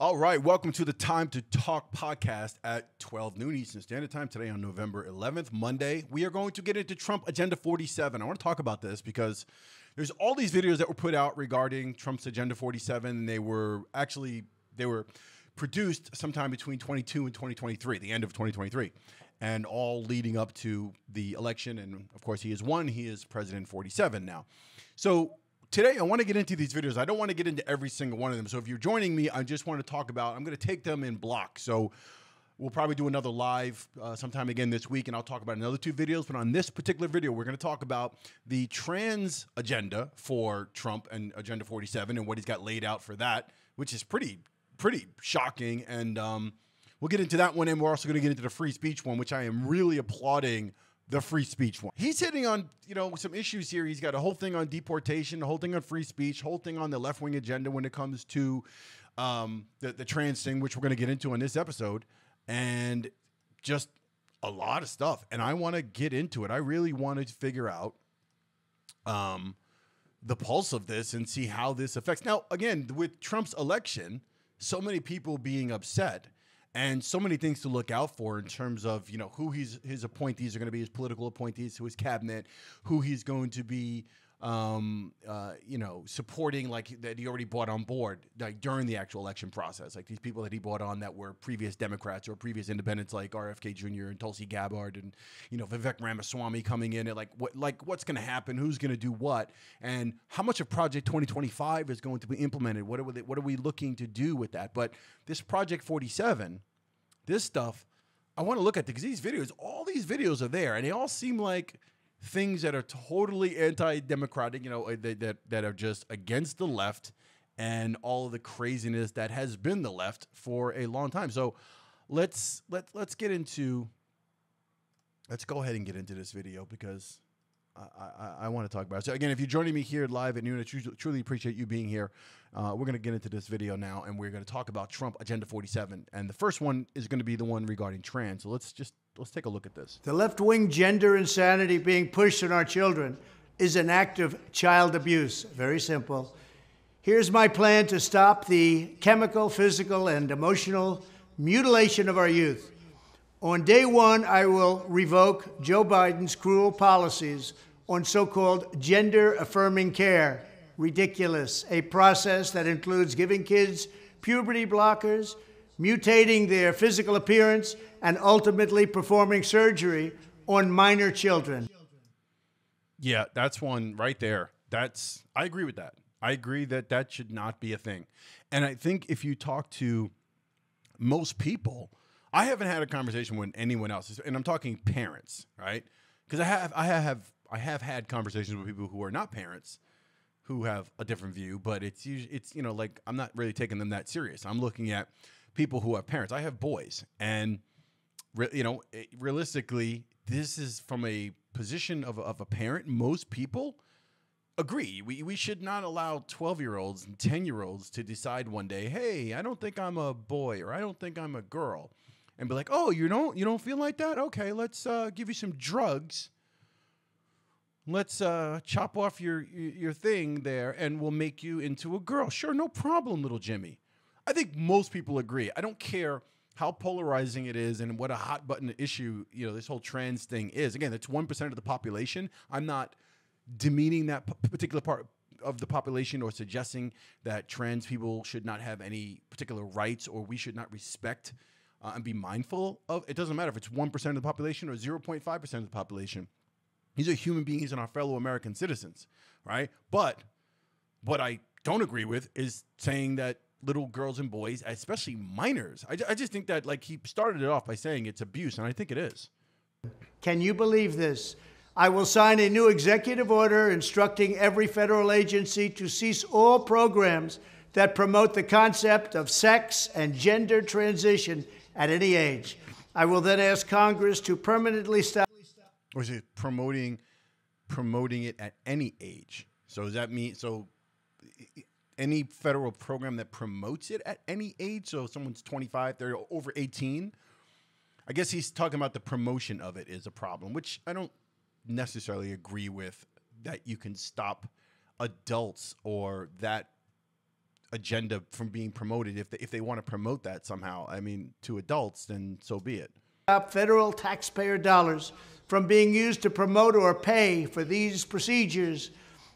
All right, welcome to the Time to Talk podcast at 12 noon Eastern Standard Time today on November 11th, Monday. We are going to get into Trump Agenda 47. I want to talk about this because there's all these videos that were put out regarding Trump's Agenda 47. They were produced sometime between 22 and 2023, the end of 2023, and all leading up to the election. And of course, he has won. He is President 47 now. So today, I want to get into these videos. I don't want to get into every single one of them. So if you're joining me, I just want to talk about, I'm going to take them in blocks. So we'll probably do another live sometime again this week, and I'll talk about another two videos. But on this particular video, we're going to talk about the trans agenda for Trump and Agenda 47 and what he's got laid out for that, which is pretty shocking. And we'll get into that one, and we're also going to get into the free speech one, which I am really applauding. The free speech one. He's hitting on, some issues here. He's got a whole thing on deportation, a whole thing on free speech, whole thing on the left-wing agenda when it comes to the trans thing, which we're going to get into on this episode, and just a lot of stuff. And I want to get into it. I really want to figure out the pulse of this and see how this affects. Now, again, with Trump's election, so many people being upset, and so many things to look out for in terms of, who his appointees are going to be, his political appointees, who his cabinet, who he's going to be, supporting, like that he already brought on board like during the actual election process, like these people that he brought on that were previous Democrats or previous independents, like RFK Jr. and Tulsi Gabbard and Vivek Ramaswamy coming in, and what's going to happen, who's going to do what, and how much of Project 2025 is going to be implemented. What are we looking to do with that? But this Project 47, this stuff, I want to look at because all these videos are there, and they all seem like things that are totally anti-democratic, that are just against the left and all of the craziness that has been the left for a long time. So let's go ahead and get into this video because I want to talk about it. So again, if you're joining me here live at noon, I truly appreciate you being here. We're going to get into this video now, and we're going to talk about Trump Agenda 47. And the first one is going to be the one regarding trans. So let's take a look at this. The left-wing gender insanity being pushed on our children is an act of child abuse. Very simple. Here's my plan to stop the chemical, physical, and emotional mutilation of our youth. On day one, I will revoke Joe Biden's cruel policies on so-called gender-affirming care. Ridiculous. A process that includes giving kids puberty blockers, mutating their physical appearance, and ultimately performing surgery on minor children. Yeah, that's one right there. I agree with that. I agree that should not be a thing. And I think if you talk to most people, I haven't had a conversation with anyone else, and I'm talking parents, right? Because I have had conversations with people who are not parents, who have a different view, but it's like I'm not really taking them that serious. I'm looking at people who have parents. I have boys, and realistically, this is from a position of a parent. Most people agree. We should not allow 12-year-olds and 10-year-olds to decide one day, hey, I don't think I'm a boy or I don't think I'm a girl, and be like, oh, you don't feel like that? Okay, let's give you some drugs. Let's chop off your thing there, and we'll make you into a girl. Sure, no problem, little Jimmy. I think most people agree. I don't care how polarizing it is and what a hot button issue this whole trans thing is. Again, it's 1% of the population. I'm not demeaning that particular part of the population or suggesting that trans people should not have any particular rights or we should not respect and be mindful of. It doesn't matter if it's 1% of the population or 0.5% of the population. These are human beings and our fellow American citizens, right? But what I don't agree with is saying that little girls and boys, especially minors, I just think that he started it off by saying it's abuse, and I think it is. Can you believe this? I will sign a new executive order instructing every federal agency to cease all programs that promote the concept of sex and gender transition at any age. I will then ask Congress to permanently stop. Or is it promoting it at any age? So does that mean any federal program that promotes it at any age? So if someone's 25, they're over 18. I guess he's talking about the promotion of it is a problem, which I don't necessarily agree with, that you can stop adults or that agenda from being promoted. If they want to promote that somehow, I mean, to adults, then so be it. Stop federal taxpayer dollars from being used to promote or pay for these procedures,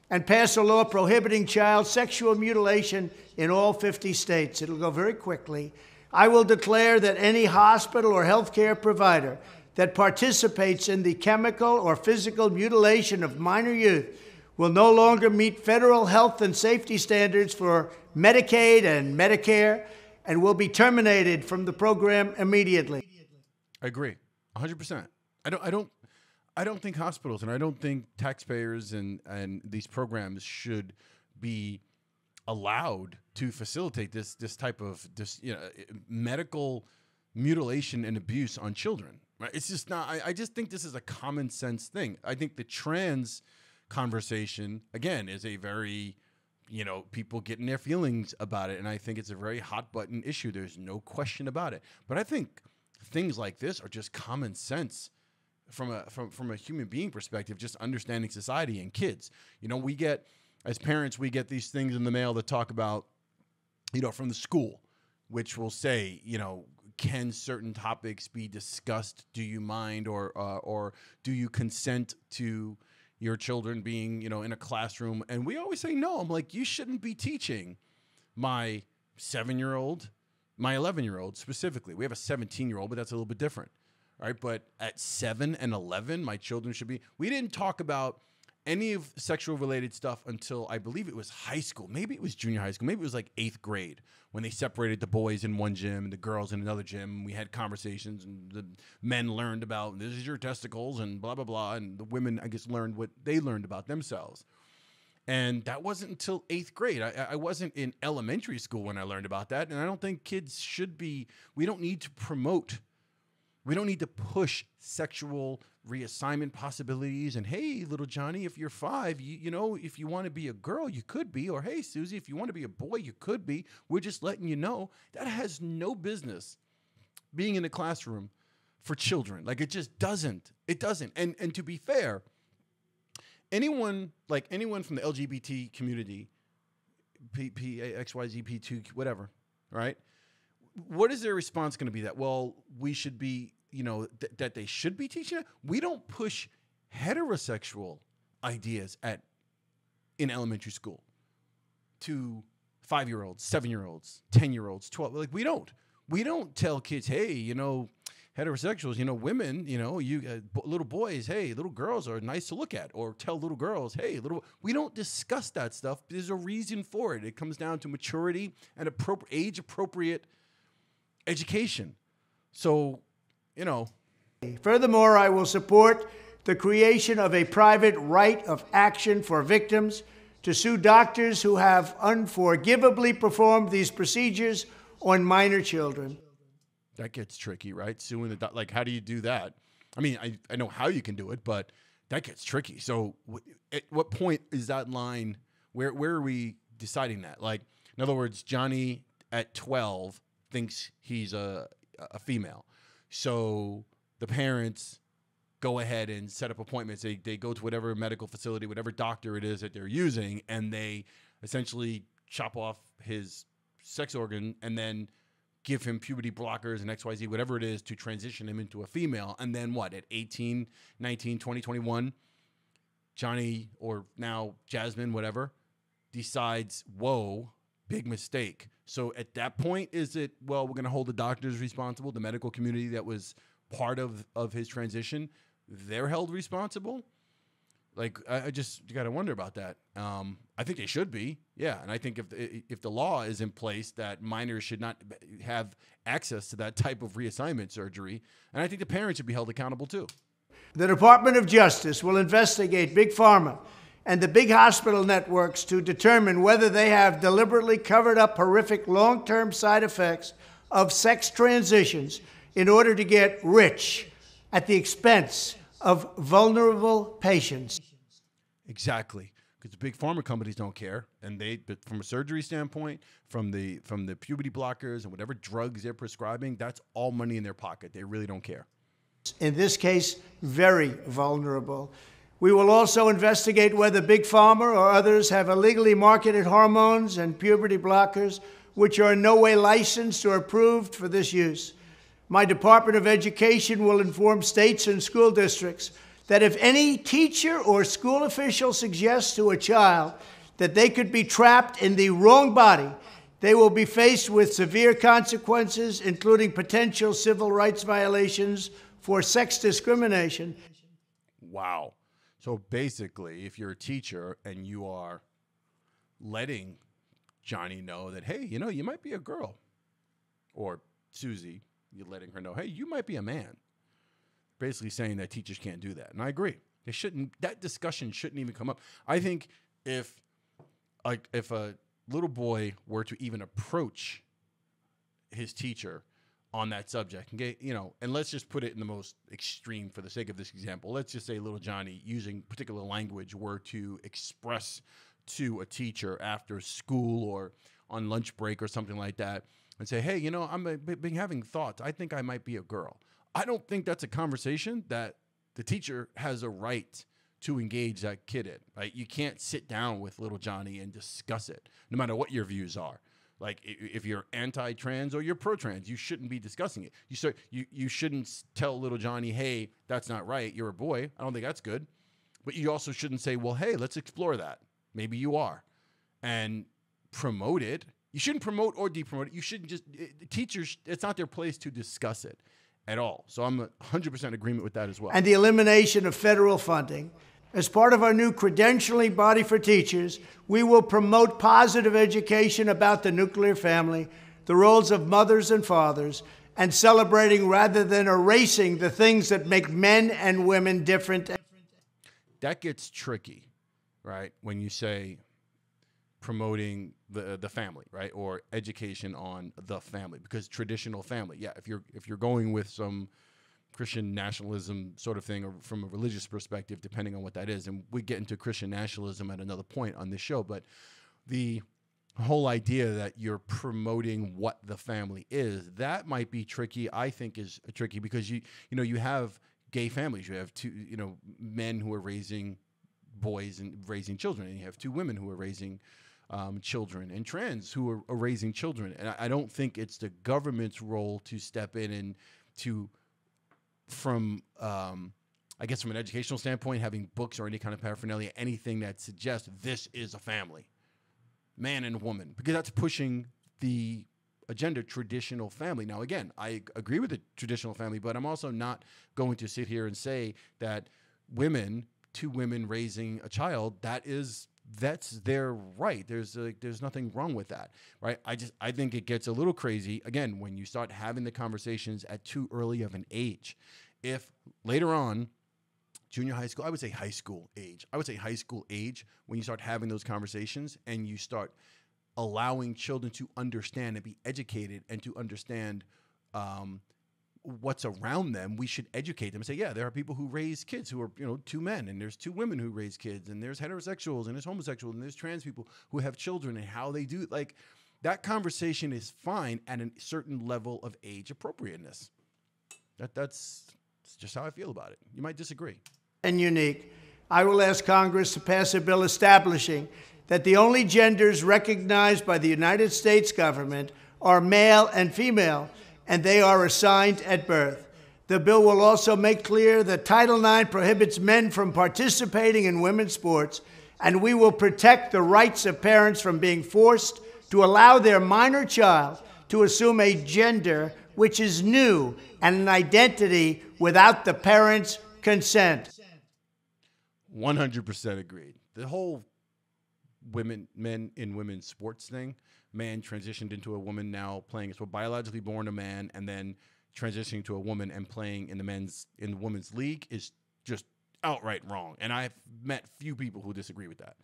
and pass a law prohibiting child sexual mutilation in all 50 states. It'll go very quickly. I will declare that any hospital or healthcare provider that participates in the chemical or physical mutilation of minor youth will no longer meet federal health and safety standards for Medicaid and Medicare and will be terminated from the program immediately. I agree, 100%. I don't think hospitals and I don't think taxpayers and these programs should be allowed to facilitate this type of medical mutilation and abuse on children. Right? It's just not. I just think this is a common sense thing. I think the trans conversation again is a very people getting their feelings about it, and I think it's a very hot button issue. There's no question about it. But I think things like this are just common sense. From a human being perspective, just understanding society and kids. We get, as parents, we get these things in the mail that talk about, from the school, which will say, can certain topics be discussed? Do you mind, or do you consent to your children being, in a classroom? And we always say no. I'm like, you shouldn't be teaching my 7-year-old, my 11-year-old specifically. We have a 17-year-old, but that's a little bit different. All right, but at 7 and 11, my children should be. We didn't talk about any of sexual related stuff until I believe it was high school. Maybe it was junior high school. Maybe it was like 8th grade when they separated the boys in one gym and the girls in another gym. We had conversations, and the men learned about this is your testicles and blah blah blah, and the women, I guess, learned what they learned about themselves. And that wasn't until 8th grade. I wasn't in elementary school when I learned about that, and I don't think kids should be. We don't need to promote. We don't need to push sexual reassignment possibilities. And hey, little Johnny, if you're 5, if you want to be a girl, you could be. Or hey, Susie, if you want to be a boy, you could be. We're just letting you know that has no business being in a classroom for children. Like, it just doesn't. It doesn't. And to be fair, anyone from the LGBT community, XYZ, P2, whatever, right? What is their response going to be? That, well, we should be, that they should be teaching it? We don't push heterosexual ideas in elementary school to 5-year-olds, 7-year-olds, 10-year-olds, 12. Like, we don't tell kids, hey, heterosexuals, women, little boys, hey, little girls are nice to look at, or tell little girls, hey, we don't discuss that stuff. There's a reason for it. It comes down to maturity and age-appropriate education. So, Furthermore, I will support the creation of a private right of action for victims to sue doctors who have unforgivably performed these procedures on minor children. That gets tricky, right? Suing the like, how do you do that? I mean, I know how you can do it, but that gets tricky. So at what point is that line? Where are we deciding that? Like, in other words, Johnny at 12 thinks he's a female. So the parents go ahead and set up appointments. They go to whatever medical facility, whatever doctor it is that they're using, and they essentially chop off his sex organ and then give him puberty blockers and XYZ, whatever it is, to transition him into a female. And then what, at 18, 19, 20, 21, Johnny, or now Jasmine, whatever, decides, whoa, big mistake. So at that point, is it, well, we're going to hold the doctors responsible, the medical community that was part of his transition, they're held responsible? Like, I just, you got to wonder about that. I think they should be, yeah. And I think if the law is in place that minors should not have access to that type of reassignment surgery, and I think the parents should be held accountable too. The Department of Justice will investigate Big Pharma and the big hospital networks to determine whether they have deliberately covered up horrific long-term side effects of sex transitions in order to get rich at the expense of vulnerable patients. Exactly, because the big pharma companies don't care, and but from a surgery standpoint, from the puberty blockers and whatever drugs they're prescribing, that's all money in their pocket. They really don't care. In this case, very vulnerable. We will also investigate whether Big Pharma or others have illegally marketed hormones and puberty blockers which are in no way licensed or approved for this use. My Department of Education will inform states and school districts that if any teacher or school official suggests to a child that they could be trapped in the wrong body, they will be faced with severe consequences, including potential civil rights violations for sex discrimination. Wow. So basically, if you're a teacher and you are letting Johnny know that, hey, you know, you might be a girl, or Susie, you're letting her know, hey, you might be a man. Basically saying that teachers can't do that. And I agree. They shouldn't, that discussion shouldn't even come up. I think if a little boy were to even approach his teacher on that subject and get, you know, and let's just put it in the most extreme for the sake of this example. Let's just say little Johnny, using particular language, were to express to a teacher after school or on lunch break or something like that and say, hey, you know, I've been having thoughts. I think I might be a girl. I don't think that's a conversation that the teacher has a right to engage that kid in, right? You can't sit down with little Johnny and discuss it, no matter what your views are. Like, if you're anti-trans or you're pro-trans, you shouldn't be discussing it. You shouldn't tell little Johnny, hey, that's not right. You're a boy. I don't think that's good. But you also shouldn't say, well, hey, let's explore that. Maybe you are. And promote it. You shouldn't promote or depromote it. You shouldn't just, teachers, it's not their place to discuss it at all. So I'm 100% agreement with that as well. And the elimination of federal funding. As part of our new credentialing body for teachers, we will promote positive education about the nuclear family, the roles of mothers and fathers, and celebrating rather than erasing the things that make men and women different. That gets tricky, right? When you say promoting the family, right? Or education on the family, because traditional family, yeah, if you're going with some Christian nationalism sort of thing, or from a religious perspective, depending on what that is. And we get into Christian nationalism at another point on this show, but the whole idea that you're promoting what the family is, that might be tricky. I think is tricky because you have gay families. You have two, men who are raising boys and raising children, and you have two women who are raising children, and trans who are raising children. And I don't think it's the government's role to step in and to, from I guess from an educational standpoint, having books or any kind of paraphernalia, anything that suggests this is a family, man and woman, because that's pushing the agenda, traditional family. Now, again, I agree with the traditional family, but I'm also not going to sit here and say that two women raising a child, that's their right. There's nothing wrong with that, right? I think it gets a little crazy, again, when you start having the conversations at too early of an age. If later on, junior high school, I would say high school age, when you start having those conversations and you start allowing children to understand and be educated and to understand what's around them, we should educate them and say, yeah, there are people who raise kids who are, two men, and there's two women who raise kids, and there's heterosexuals, and there's homosexuals, and there's trans people who have children, and how they do, like, that conversation is fine at a certain level of age appropriateness. That's just how I feel about it. You might disagree. And unique. I will ask Congress to pass a bill establishing that the only genders recognized by the United States government are male and female, and they are assigned at birth. The bill will also make clear that Title IX prohibits men from participating in women's sports, and we will protect the rights of parents from being forced to allow their minor child to assume a gender which is new and an identity without the parents' consent. 100% agreed. The whole men in women's sports thing, man transitioned into a woman now playing as well, biologically born a man and then transitioning to a woman and playing in the women's league is just outright wrong. And I've met few people who disagree with that.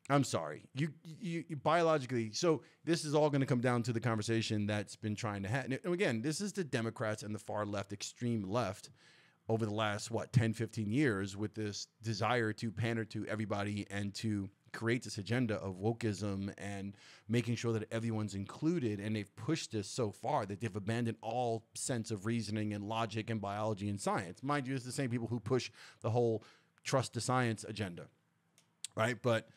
I'm sorry. You biologically, so this is all going to come down to the conversation that's been trying to happen. And again, this is the Democrats and the far left, extreme left, over the last, 10, 15 years, with this desire to pander to everybody and to create this agenda of wokeism and making sure that everyone's included. And they've pushed this so far that they've abandoned all sense of reasoning and logic and biology and science. Mind you, it's the same people who push the whole trust the science agenda, right? But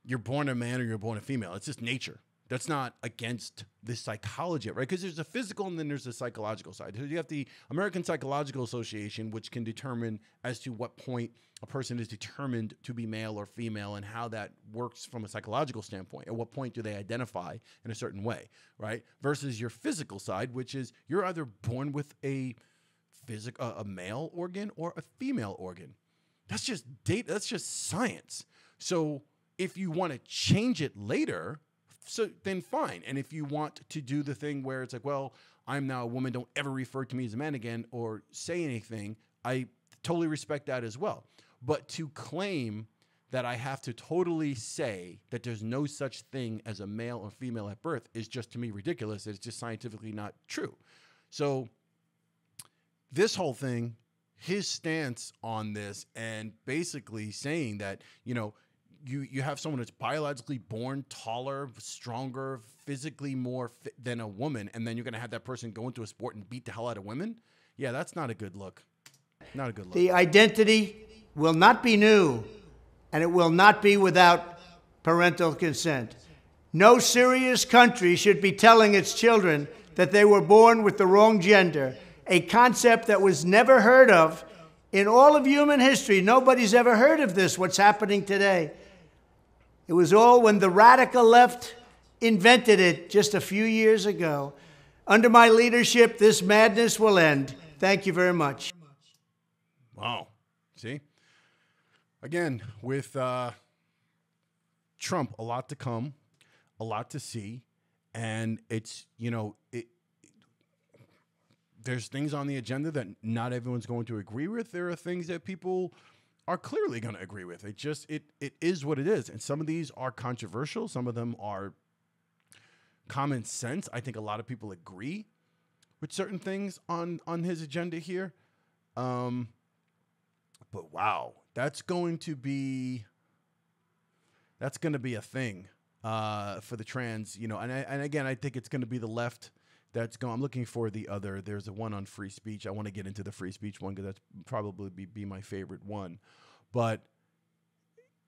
you're born a man or you're born a female. It's just nature. That's not against the psychology, right? Because there's a physical and then there's a psychological side. So you have the American Psychological Association, which can determine as to what point a person is determined to be male or female and how that works from a psychological standpoint. At what point do they identify in a certain way, right? Versus your physical side, which is you're either born with a male organ or a female organ. That's just data. That's just science. So if you want to change it later, so then fine. And if you want to do the thing where it's like, well, I'm now a woman, don't ever refer to me as a man again or say anything, I totally respect that as well. But to claim that I have to totally say that there's no such thing as a male or female at birth is just, to me, ridiculous. It's just scientifically not true. So this whole thing, his stance on this and basically saying that, you know, you have someone that's biologically born taller, stronger, physically more fit than a woman, and then you're going to have that person go into a sport and beat the hell out of women? Yeah, that's not a good look. Not a good look. The identity will not be new, and it will not be without parental consent. No serious country should be telling its children that they were born with the wrong gender, a concept that was never heard of in all of human history. Nobody's ever heard of this, what's happening today. It was all when the radical left invented it just a few years ago. Under my leadership, this madness will end. Thank you very much. Wow. See? Again, with Trump, a lot to come, a lot to see. And it's, you know, there's things on the agenda that not everyone's going to agree with. There are things that people are clearly going to agree with. It just, it is what it is. And some of these are controversial. Some of them are common sense. I think a lot of people agree with certain things on his agenda here. But wow, that's going to be a thing for the trans, you know, and again, I think it's going to be the left that's going. I'm looking for the other. There's a one on free speech. I want to get into the free speech one because that's probably be my favorite one. But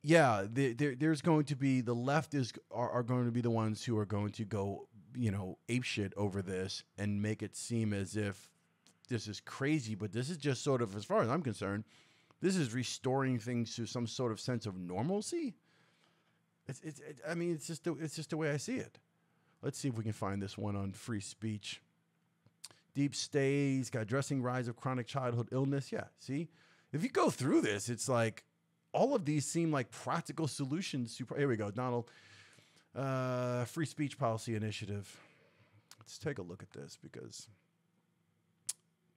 yeah, there's going to be the left are going to be the ones who are going to go, you know, apeshit over this and make it seem as if this is crazy. But this is just sort of, as far as I'm concerned, this is restoring things to some sort of sense of normalcy. I mean, it's just the way I see it. Let's see if we can find this one on free speech. Deep stays, got addressing rise of chronic childhood illness. Yeah, see? If you go through this, it's like all of these seem like practical solutions. Here we go, Donald. Free speech policy initiative. Let's take a look at this because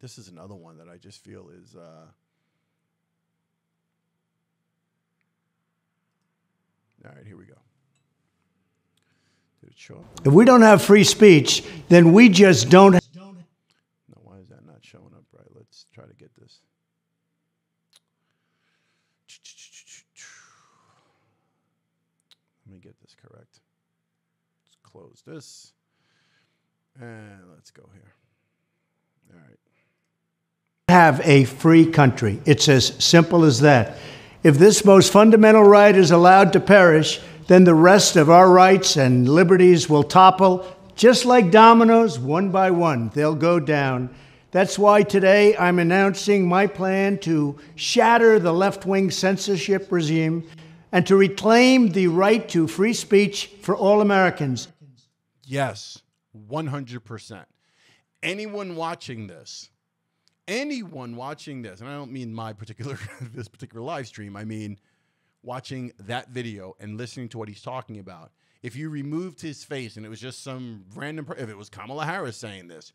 this is another one that I just feel is... All right, here we go. Did it show up? If we don't have free speech, then we just don't. No, why is that not showing up right? Let's try to get this. Let me get this correct. Let's close this. And let's go here. All right. Have a free country. It's as simple as that. If this most fundamental right is allowed to perish, then the rest of our rights and liberties will topple, just like dominoes, one by one. They'll go down. That's why today I'm announcing my plan to shatter the left-wing censorship regime and to reclaim the right to free speech for all Americans. Yes, 100%. Anyone watching this, and I don't mean my particular, this particular live stream, I mean watching that video and listening to what he's talking about. If you removed his face and it was just some random, if it was Kamala Harris saying this,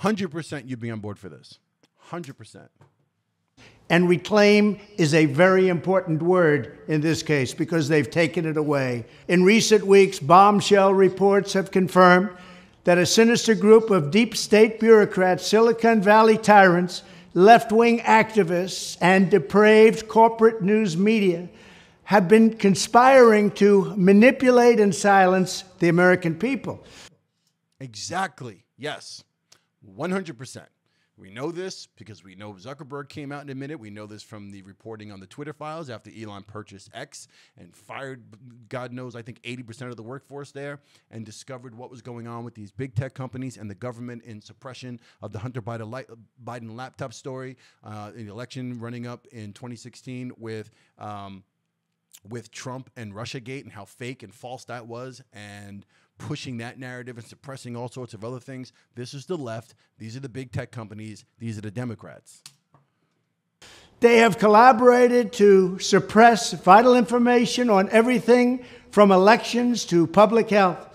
100% you'd be on board for this. 100%. And reclaim is a very important word in this case because they've taken it away. In recent weeks, bombshell reports have confirmed that a sinister group of deep state bureaucrats, Silicon Valley tyrants, left-wing activists, and depraved corporate news media have been conspiring to manipulate and silence the American people. Exactly. Yes. 100%. We know this because we know Zuckerberg came out and admitted. We know this from the reporting on the Twitter files after Elon purchased X and fired, God knows, I think 80% of the workforce there, and discovered what was going on with these big tech companies and the government in suppression of the Hunter Biden laptop story, in the election running up in 2016 with Trump and Russiagate and how fake and false that was, and pushing that narrative and suppressing all sorts of other things. This is the left. These are the big tech companies. These are the Democrats. They have collaborated to suppress vital information on everything from elections to public health.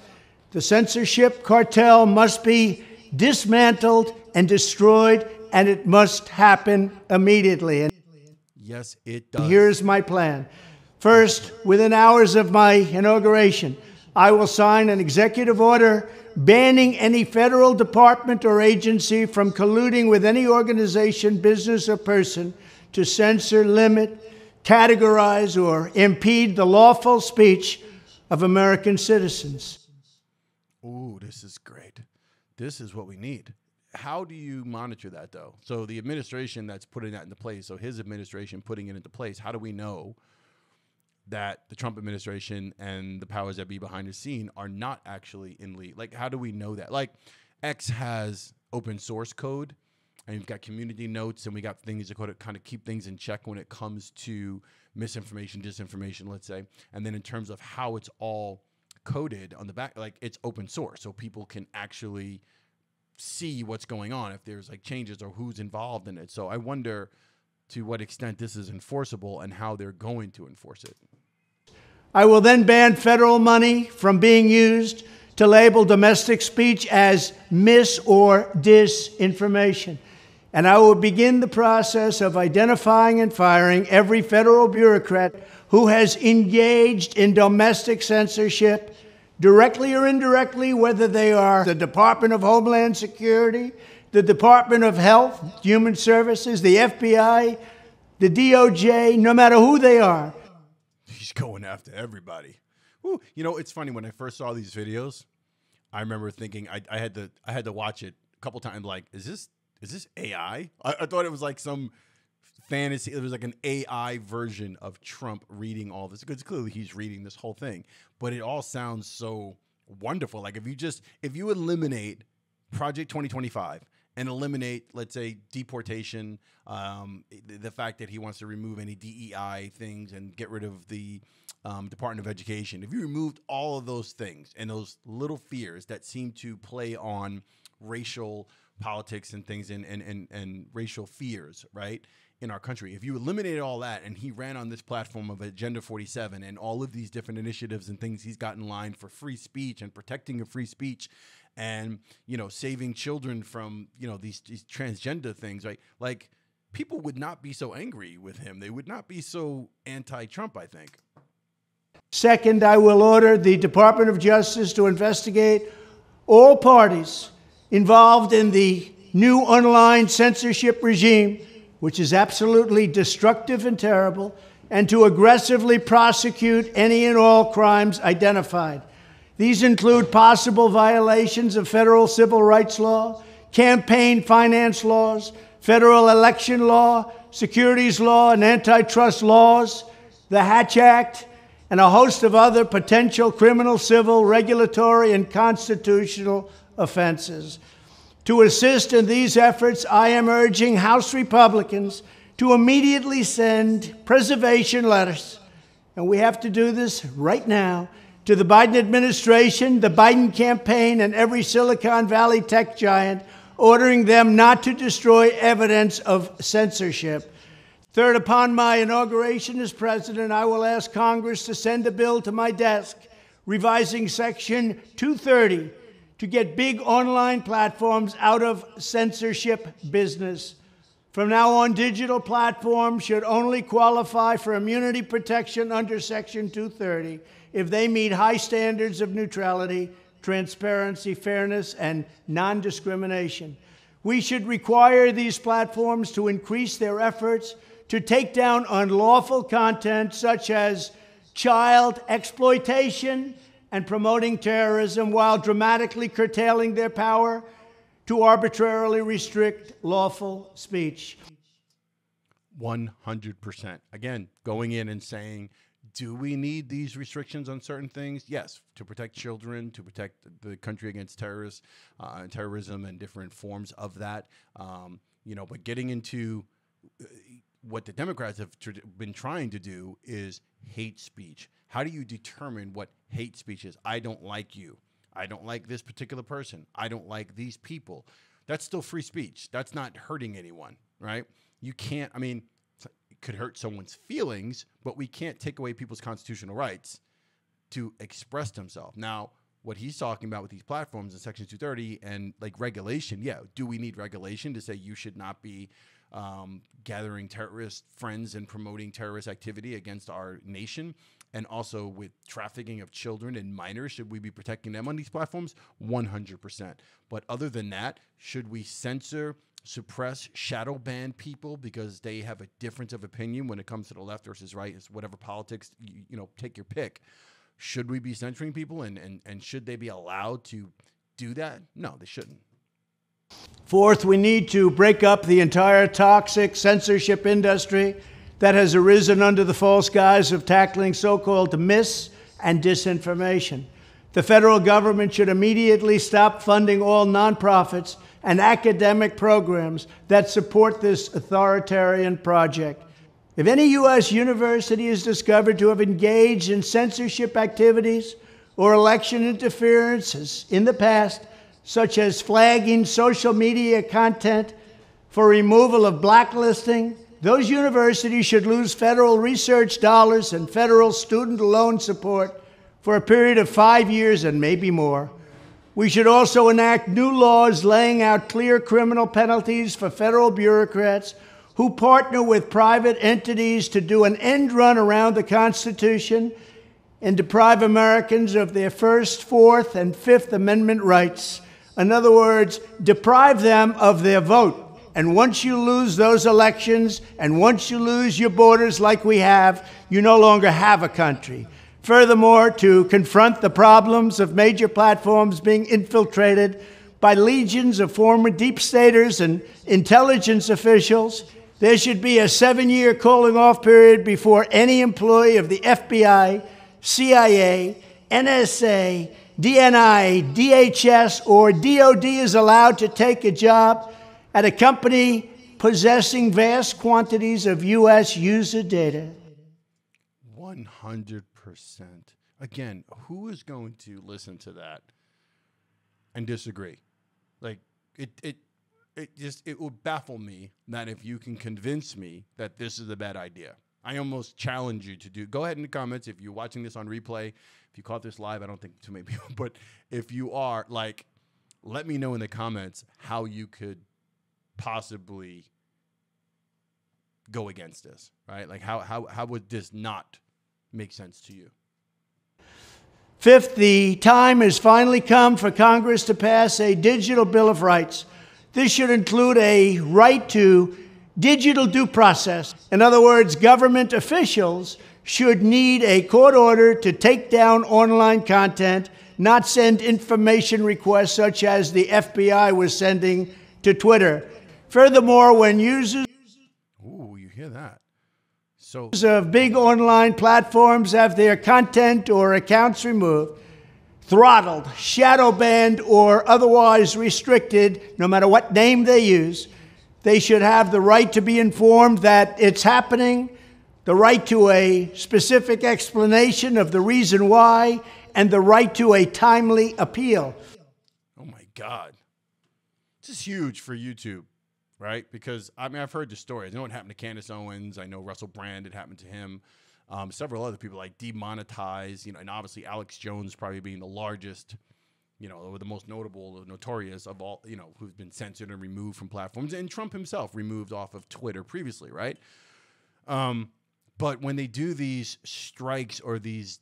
The censorship cartel must be dismantled and destroyed, and it must happen immediately. Yes, it does. Here's my plan. First, within hours of my inauguration, I will sign an executive order banning any federal department or agency from colluding with any organization, business, or person to censor, limit, categorize, or impede the lawful speech of American citizens. Ooh, this is great. This is what we need. How do you monitor that, though? So the administration that's putting that into place, so his administration putting it into place, how do we know that the Trump administration and the powers that be behind the scene are not actually in lead? Like, how do we know that? Like, X has open source code, and you've got community notes, and we got things that kind of keep things in check when it comes to misinformation, disinformation, let's say. And then in terms of how it's all coded on the back, like, it's open source, so people can actually see what's going on if there's like changes or who's involved in it. So I wonder to what extent this is enforceable and how they're going to enforce it. I will then ban federal money from being used to label domestic speech as mis- or disinformation. And I will begin the process of identifying and firing every federal bureaucrat who has engaged in domestic censorship, directly or indirectly, whether they are the Department of Homeland Security, the Department of Health, Human Services, the FBI, the DOJ, no matter who they are. He's going after everybody. Ooh, you know, it's funny, when I first saw these videos, I remember thinking I had to watch it a couple times. Like, is this AI? I thought it was like some fantasy. It was like an AI version of Trump reading all this, because clearly he's reading this whole thing. But it all sounds so wonderful. Like, if you eliminate Project 2025 and eliminate, let's say, deportation, the fact that he wants to remove any DEI things and get rid of the Department of Education. If you removed all of those things and those little fears that seem to play on racial politics and things and racial fears, right, in our country, if you eliminated all that and he ran on this platform of Agenda 47 and all of these different initiatives and things he's got in line for free speech and protecting of free speech, and, you know, saving children from, you know, these transgender things, right? Like, people would not be so angry with him. They would not be so anti-Trump, I think. Second, I will order the Department of Justice to investigate all parties involved in the new online censorship regime, which is absolutely destructive and terrible, and to aggressively prosecute any and all crimes identified. These include possible violations of federal civil rights law, campaign finance laws, federal election law, securities law, and antitrust laws, the Hatch Act, and a host of other potential criminal, civil, regulatory, and constitutional offenses. To assist in these efforts, I am urging House Republicans to immediately send preservation letters, and we have to do this right now, to the Biden administration, the Biden campaign, and every Silicon Valley tech giant, ordering them not to destroy evidence of censorship. Third, upon my inauguration as president, I will ask Congress to send a bill to my desk revising Section 230 to get big online platforms out of censorship business. From now on, digital platforms should only qualify for immunity protection under Section 230 if they meet high standards of neutrality, transparency, fairness, and non-discrimination. We should require these platforms to increase their efforts to take down unlawful content such as child exploitation and promoting terrorism, while dramatically curtailing their power to arbitrarily restrict lawful speech. 100%. Again, going in and saying, do we need these restrictions on certain things? Yes, to protect children, to protect the country against terrorism and different forms of that. But getting into what the Democrats have been trying to do is hate speech. How do you determine what hate speech is? I don't like you. I don't like this particular person. I don't like these people. That's still free speech. That's not hurting anyone, right? You can't, it could hurt someone's feelings, but we can't take away people's constitutional rights to express themselves. Now, what he's talking about with these platforms in Section 230 and like regulation, yeah, do we need regulation to say you should not be gathering terrorist friends and promoting terrorist activity against our nation? And also with trafficking of children and minors, should we be protecting them on these platforms? 100%. But other than that, should we censor, suppress, shadow ban people because they have a difference of opinion when it comes to the left versus right? It's whatever politics, take your pick. Should we be censoring people and should they be allowed to do that? No, they shouldn't. Fourth, we need to break up the entire toxic censorship industry that has arisen under the false guise of tackling so-called mis- and disinformation. The federal government should immediately stop funding all nonprofits and academic programs that support this authoritarian project. If any U.S. university is discovered to have engaged in censorship activities or election interferences in the past, such as flagging social media content for removal of blacklisting, those universities should lose federal research dollars and federal student loan support for a period of 5 years and maybe more. We should also enact new laws laying out clear criminal penalties for federal bureaucrats who partner with private entities to do an end run around the Constitution and deprive Americans of their First, Fourth, and Fifth Amendment rights. In other words, deprive them of their vote. And once you lose those elections, and once you lose your borders like we have, you no longer have a country. Furthermore, to confront the problems of major platforms being infiltrated by legions of former deep staters and intelligence officials, there should be a 7-year cooling-off period before any employee of the FBI, CIA, NSA, DNI, DHS, or DOD is allowed to take a job at a company possessing vast quantities of U.S. user data. 100%. Again, who is going to listen to that and disagree? Like, it would baffle me that if you can convince me that this is a bad idea. I almost challenge you to go ahead in the comments if you're watching this on replay. If you caught this live, I don't think too many people, but if you are, let me know in the comments how you could possibly go against this, right? Like how would this not make sense to you? Fifth, the time has finally come for Congress to pass a digital Bill of Rights. This should include a right to digital due process. In other words, government officials should need a court order to take down online content, not send information requests such as the FBI was sending to Twitter. Furthermore, when users you hear that? of big online platforms have their content or accounts removed, throttled, shadow banned, or otherwise restricted, no matter what name they use, they should have the right to be informed that it's happening, the right to a specific explanation of the reason why, and the right to a timely appeal. Oh my God. This is huge for YouTube. Right? Because, I've heard the stories. I know it happened to Candace Owens. I know Russell Brand, it happened to him. Several other people like demonetized, and obviously Alex Jones probably being the largest, or the most notable or notorious of all, who's been censored and removed from platforms. And Trump himself removed off of Twitter previously, right? But when they do these strikes or these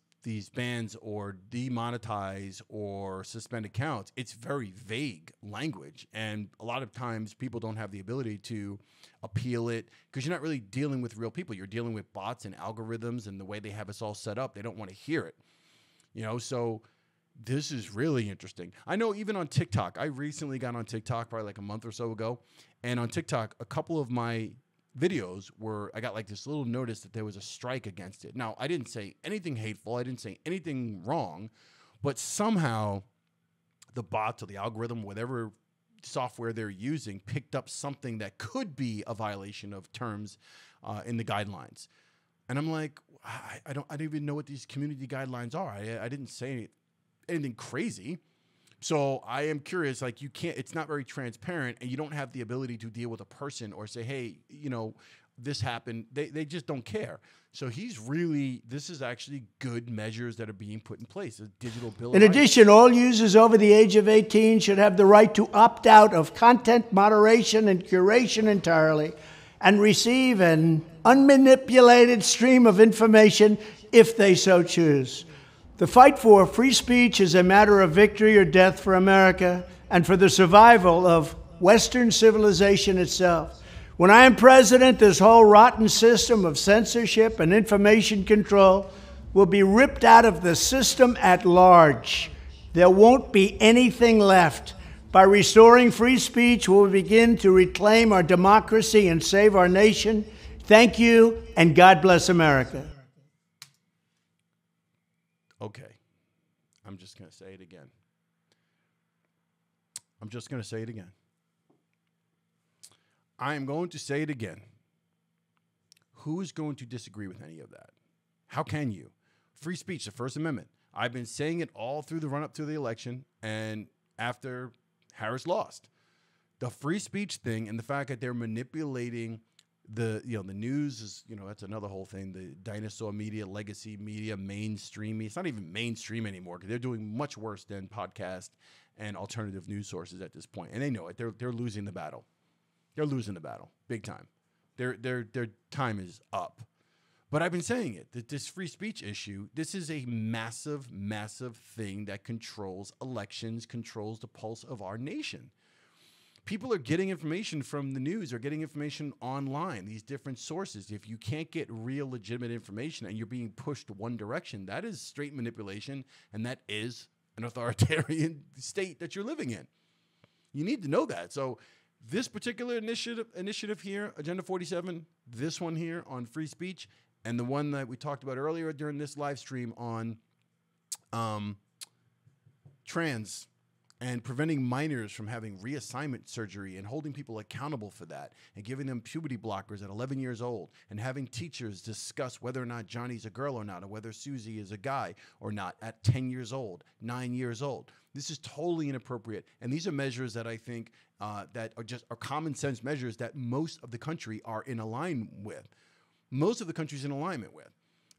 bans or demonetize or suspend accounts, it's very vague language. And a lot of times people don't have the ability to appeal it because you're not really dealing with real people. You're dealing with bots and algorithms and the way they have us all set up. They don't want to hear it. So This is really interesting. I know even on TikTok, I recently got on TikTok probably like a month or so ago. And on TikTok, a couple of my videos I got like this little notice that there was a strike against it. Now, I didn't say anything hateful. I didn't say anything wrong. But somehow the bots or the algorithm, whatever software they're using, picked up something that could be a violation of terms in the guidelines. And I'm like, I don't even know what these community guidelines are. I didn't say anything crazy. So I am curious, like it's not very transparent, and you don't have the ability to deal with a person or say, hey, this happened. They just don't care. So this is actually good measures that are being put in place. A digital bill. In addition, all users over the age of 18 should have the right to opt out of content moderation and curation entirely and receive an unmanipulated stream of information if they so choose. The fight for free speech is a matter of victory or death for America and for the survival of Western civilization itself. When I am president, this whole rotten system of censorship and information control will be ripped out of the system at large. There won't be anything left. By restoring free speech, we'll begin to reclaim our democracy and save our nation. Thank you, and God bless America. Okay. I'm just going to say it again. I'm just going to say it again. I am going to say it again. Who is going to disagree with any of that? How can you? Free speech, the First Amendment. I've been saying it all through the run-up to the election and after Harris lost. The free speech thing and the fact that they're manipulating the news is, that's another whole thing. The dinosaur media, legacy media, mainstream media. It's not even mainstream anymore because they're doing much worse than podcast and alternative news sources at this point. And they know it. They're losing the battle. They're losing the battle big time. Their time is up. But I've been saying it, that this free speech issue, this is a massive, massive thing that controls elections, controls the pulse of our nation. People are getting information from the news or getting information online, these different sources. If you can't get real legitimate information and you're being pushed one direction, that is straight manipulation, and that is an authoritarian state that you're living in. You need to know that. So this particular initiative here, Agenda 47, this one here on free speech, and the one that we talked about earlier during this live stream on trans and preventing minors from having reassignment surgery and holding people accountable for that and giving them puberty blockers at 11 years old and having teachers discuss whether or not Johnny's a girl or not or whether Susie is a guy or not at 10 years old, 9 years old. This is totally inappropriate. And these are measures that I think that are common sense measures that most of the country are in alignment with. Most of the country's in alignment with.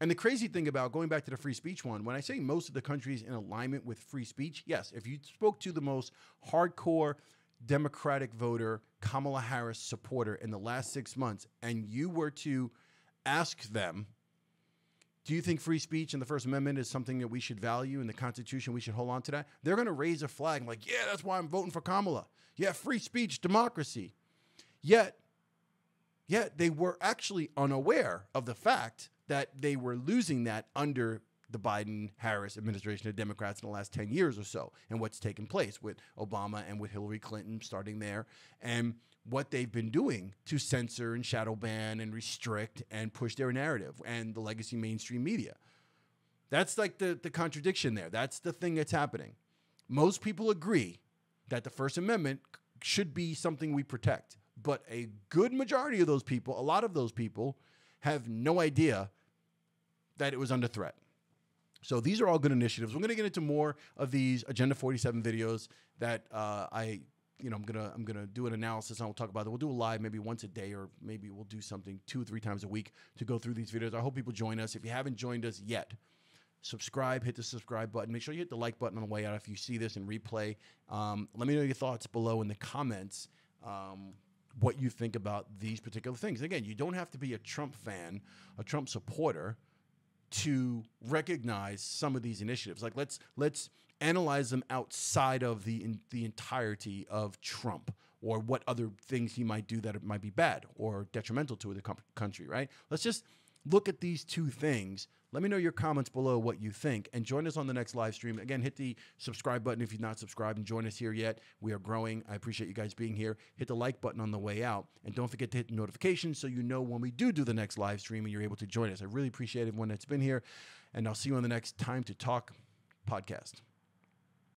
And the crazy thing about going back to the free speech one, when I say most of the country is in alignment with free speech, yes, if you spoke to the most hardcore Democratic voter, Kamala Harris supporter in the last 6 months, and you were to ask them, do you think free speech and the First Amendment is something that we should value in the Constitution? We should hold on to that? They're going to raise a flag like, yeah, that's why I'm voting for Kamala. Yeah, free speech, democracy. Yet they were actually unaware of the fact that they were losing that under the Biden-Harris administration of Democrats in the last 10 years or so, and what's taken place with Obama and with Hillary Clinton starting there, and what they've been doing to censor and shadow ban and restrict and push their narrative and the legacy mainstream media. That's like the contradiction there. That's the thing that's happening. Most people agree that the First Amendment should be something we protect, but a good majority of those people, a lot of those people, have no idea that it was under threat. So these are all good initiatives. We're going to get into more of these Agenda 47 videos that I'm gonna do an analysis and we'll talk about it. We'll do a live maybe once a day, or maybe we'll do something 2 or 3 times a week to go through these videos. I hope people join us. If you haven't joined us yet, subscribe, hit the subscribe button. Make sure you hit the like button on the way out if you see this in replay. Let me know your thoughts below in the comments. What you think about these particular things. Again, you don't have to be a Trump fan, a Trump supporter, to recognize some of these initiatives. Like let's analyze them outside of the entirety of Trump, or what other things he might do that might be bad or detrimental to the country. Right? Let's look at these two things. Let me know your comments below what you think, and join us on the next live stream. Again, hit the subscribe button if you're not subscribed and join us here yet. We are growing. I appreciate you guys being here. Hit the like button on the way out, and don't forget to hit the notifications so you know when we do the next live stream and you're able to join us. I really appreciate everyone that's been here, and I'll see you on the next Time to Talk podcast.